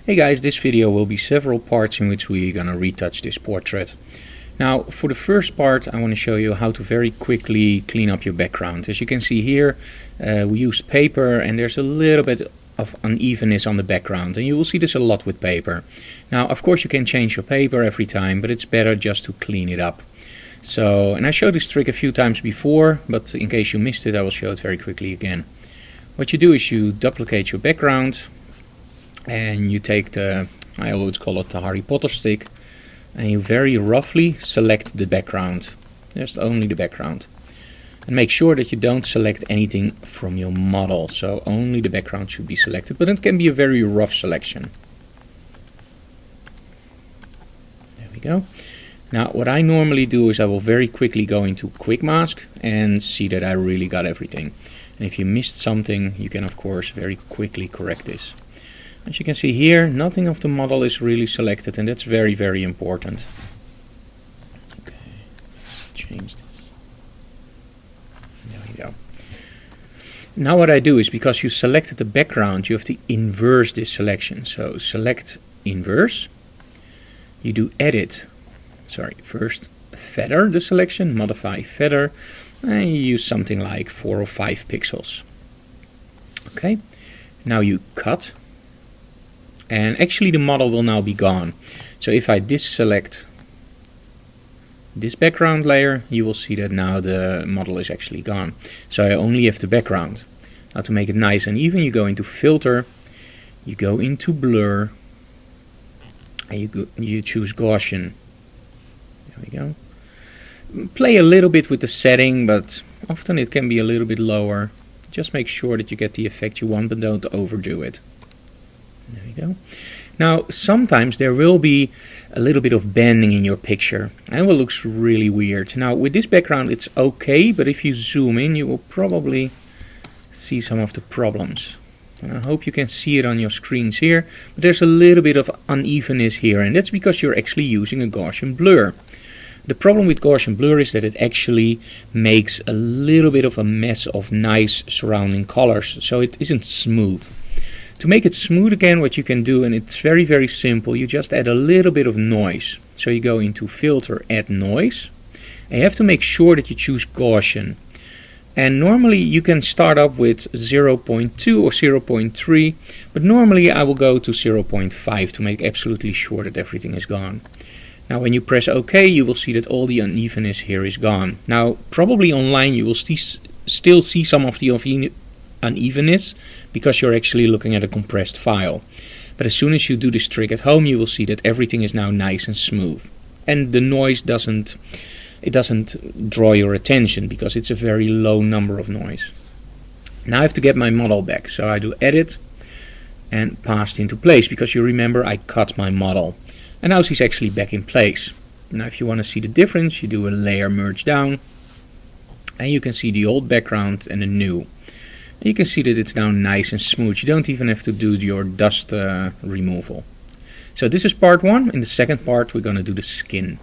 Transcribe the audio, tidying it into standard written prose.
Hey guys, this video will be several parts in which we're gonna retouch this portrait. Now for the first part I want to show you how to very quickly clean up your background. As you can see here, we used paper and there's a little bit of unevenness on the background, and you will see this a lot with paper. Now of course you can change your paper every time, but it's better just to clean it up. So, and I showed this trick a few times before, but in case you missed it I will show it very quickly again. What you do is you duplicate your background and you take the, I always call it the Harry Potter stick, and you very roughly select the background, just only the background, and make sure that you don't select anything from your model, so only the background should be selected, but it can be a very rough selection. There we go. Now what I normally do is I will very quickly go into quick mask and see that I really got everything, and if you missed something you can of course very quickly correct this. As you can see here, nothing of the model is really selected, and that's very important. Okay, let's change this. There we go. Now what I do is, because you selected the background, you have to inverse this selection. So select inverse, you do edit, first feather the selection, modify feather, and you use something like 4 or 5 pixels. Okay, now you cut. And actually the model will now be gone. So if I deselect this background layer, you will see that now the model is actually gone. So I only have the background. Now to make it nice and even, you go into filter, you go into blur, and you choose Gaussian. There we go. Play a little bit with the setting, but often it can be a little bit lower. Just make sure that you get the effect you want, but don't overdo it. There we go. Now sometimes there will be a little bit of bending in your picture and it will look really weird. Now with this background it's okay, but if you zoom in you will probably see some of the problems. And I hope you can see it on your screens here, but there's a little bit of unevenness here, and that's because you're actually using a Gaussian blur. The problem with Gaussian blur is that it actually makes a little bit of a mess of nice surrounding colors, so it isn't smooth. To make it smooth again, what you can do, and it's very simple, you just add a little bit of noise. So you go into filter, add noise, and you have to make sure that you choose Gaussian. And normally you can start up with 0.2 or 0.3, but normally I will go to 0.5 to make absolutely sure that everything is gone. Now when you press OK, you will see that all the unevenness here is gone. Now probably online you will still see some of the unevenness because you're actually looking at a compressed file. But as soon as you do this trick at home, you will see that everything is now nice and smooth, and the noise doesn't draw your attention because it's a very low number of noise. Now I have to get my model back, so I do edit and passed into place, because you remember I cut my model, and now she's actually back in place. Now if you want to see the difference, you do a layer merge down and you can see the old background and the new. And you can see that it's now nice and smooth. You don't even have to do your dust removal. So this is part 1. In the second part we're going to do the skin.